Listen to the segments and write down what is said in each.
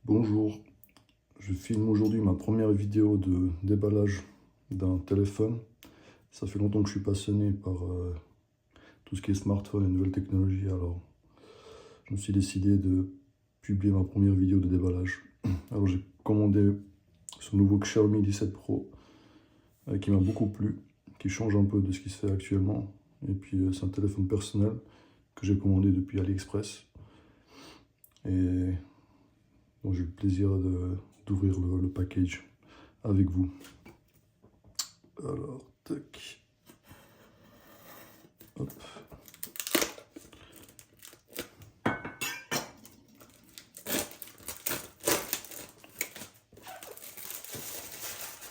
Bonjour, je filme aujourd'hui ma première vidéo de déballage d'un téléphone. Ça fait longtemps que je suis passionné par tout ce qui est smartphone et nouvelles technologies, alors je me suis décidé de publier ma première vidéo de déballage. Alors j'ai commandé ce nouveau Xiaomi 17 Pro qui m'a beaucoup plu, qui change un peu de ce qui se fait actuellement. Et puis c'est un téléphone personnel que j'ai commandé depuis AliExpress. Et donc j'ai eu le plaisir d'ouvrir le package avec vous. Alors, tac. Hop.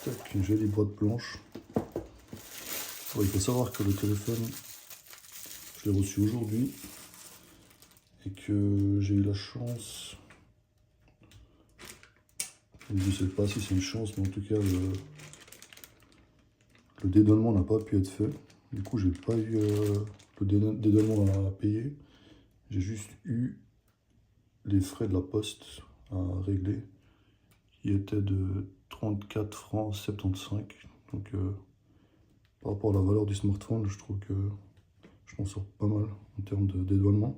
Tac, une jolie boîte blanche. Alors, il faut savoir que le téléphone, je l'ai reçu aujourd'hui et que j'ai eu la chance. Je ne sais pas si c'est une chance, mais en tout cas, le dédonnement n'a pas pu être fait. Du coup, j'ai pas eu le dédonnement à payer. J'ai juste eu les frais de la poste à régler, qui étaient de 34 francs 75. Donc, par rapport à la valeur du smartphone, je trouve que je m'en sors pas mal en termes de dédouanement.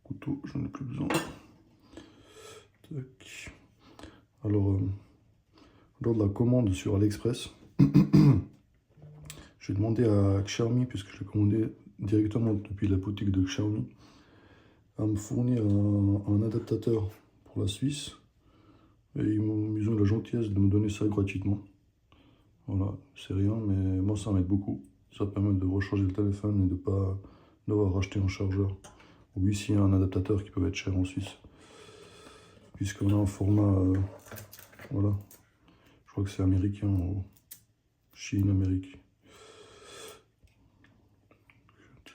Couteau, j'en ai plus besoin. Tac. Alors, lors de la commande sur AliExpress, j'ai demandé à Xiaomi, puisque je l'ai commandé directement depuis la boutique de Xiaomi, à me fournir un adaptateur pour la Suisse. Et ils ont eu la gentillesse de me donner ça gratuitement. Voilà, c'est rien, mais moi ça m'aide beaucoup. Ça permet de recharger le téléphone et de ne pas devoir racheter un chargeur. Oui, s'il y a un adaptateur qui peut être cher en Suisse. Puisqu'on a un format, voilà, je crois que c'est américain ou Chine, Amérique.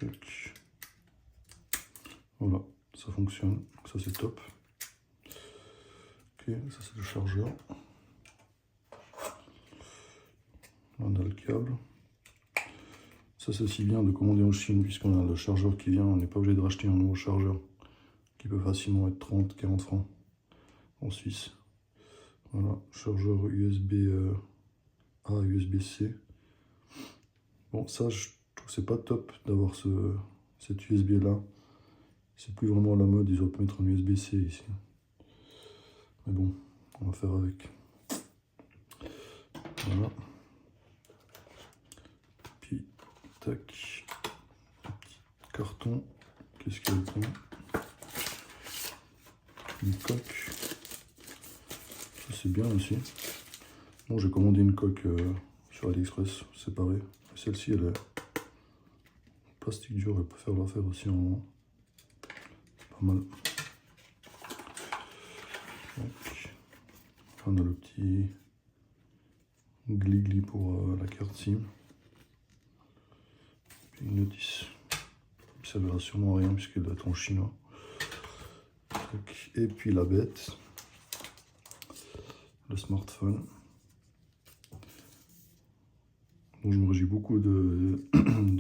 Tac. Voilà, ça fonctionne, ça c'est top. Ok, ça c'est le chargeur. On a le câble. Ça c'est aussi bien de commander en Chine, puisqu'on a le chargeur qui vient, on n'est pas obligé de racheter un nouveau chargeur qui peut facilement être 30-40 francs en Suisse. Voilà, chargeur USB A, USB-C. Bon, ça je trouve que c'est pas top d'avoir cet USB là. C'est plus vraiment à la mode, ils auraient pu mettre un USB-C ici. Mais bon, on va faire avec. Voilà. Puis, tac. Petit carton. Qu'est-ce qu'il y a dedans? Une coque. Ça c'est bien aussi. Bon, j'ai commandé une coque sur AliExpress, séparée. Celle-ci, elle est plastique dur, elle peut faire l'affaire aussi en pas mal. Donc, on a le petit gli-gli pour la carte SIM. Puis une notice. Ça ne verra sûrement rien puisqu'elle doit être en chinois. Et puis la bête, le smartphone. Donc je me réjouis beaucoup de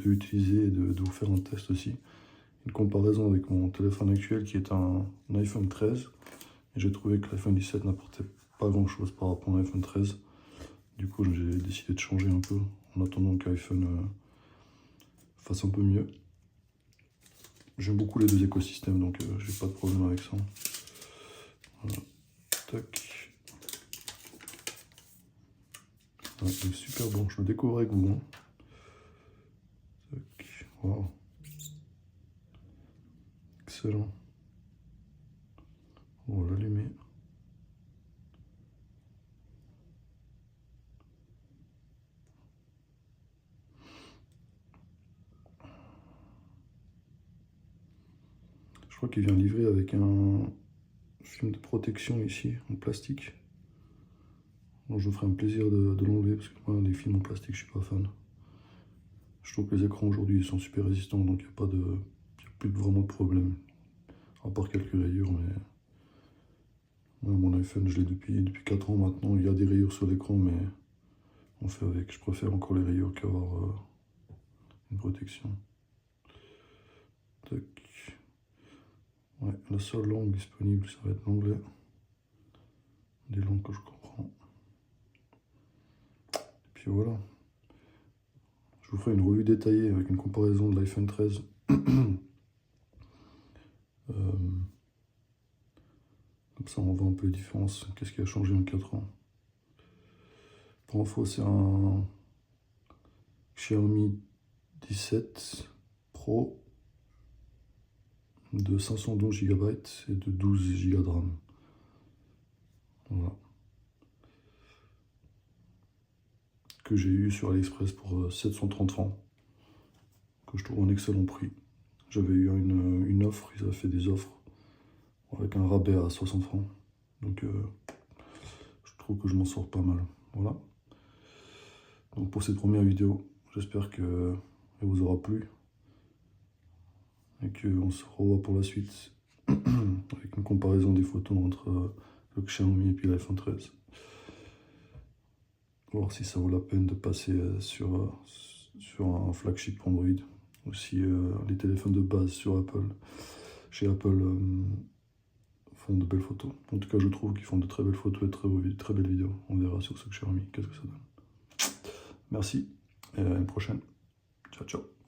l'utiliser et de vous faire un test aussi. Une comparaison avec mon téléphone actuel qui est un iPhone 13. Et j'ai trouvé que l'iPhone 17 n'apportait pas grand chose par rapport à l'iPhone 13. Du coup j'ai décidé de changer un peu en attendant qu'iPhone fasse un peu mieux. J'aime beaucoup les deux écosystèmes, donc j'ai pas de problème avec ça. Voilà. Tac. Ouais, il est super bon, je le découvre avec vous. Hein. Tac. Wow. Excellent. On va l'allumer. Je crois qu'il vient livré avec un film de protection ici, en plastique. Donc je me ferai un plaisir de l'enlever parce que moi, les films en plastique, je suis pas fan. Je trouve que les écrans aujourd'hui sont super résistants, donc il n'y a plus vraiment de problème. À part quelques rayures, mais à mon iPhone, je l'ai depuis 4 ans maintenant. Il y a des rayures sur l'écran, mais on fait avec. Je préfère encore les rayures qu'avoir une protection. Tac. Ouais, la seule langue disponible, ça va être l'anglais. Des langues que je comprends. Et puis voilà. Je vous ferai une revue détaillée avec une comparaison de l'iPhone 13. Comme ça, on voit un peu les différences. Qu'est-ce qui a changé en 4 ans? Pour info, c'est un Xiaomi 17 Pro de 512 Go et de 12 Go de RAM. Voilà. Que j'ai eu sur AliExpress pour 730 francs. Que je trouve un excellent prix. J'avais eu une offre, ils avaient fait des offres avec un rabais à 60 francs. Donc je trouve que je m'en sors pas mal. Voilà. Donc pour cette première vidéo, j'espère qu'elle vous aura plu. Et qu'on se revoit pour la suite avec une comparaison des photos entre le Xiaomi et puis l'iPhone 13. Voir si ça vaut la peine de passer sur un flagship Android. Aussi les téléphones de base sur Apple. Chez Apple font de belles photos. En tout cas, je trouve qu'ils font de très belles photos et très belles vidéos. On verra sur ce Xiaomi, qu'est-ce que ça donne. Merci et à une prochaine. Ciao, ciao.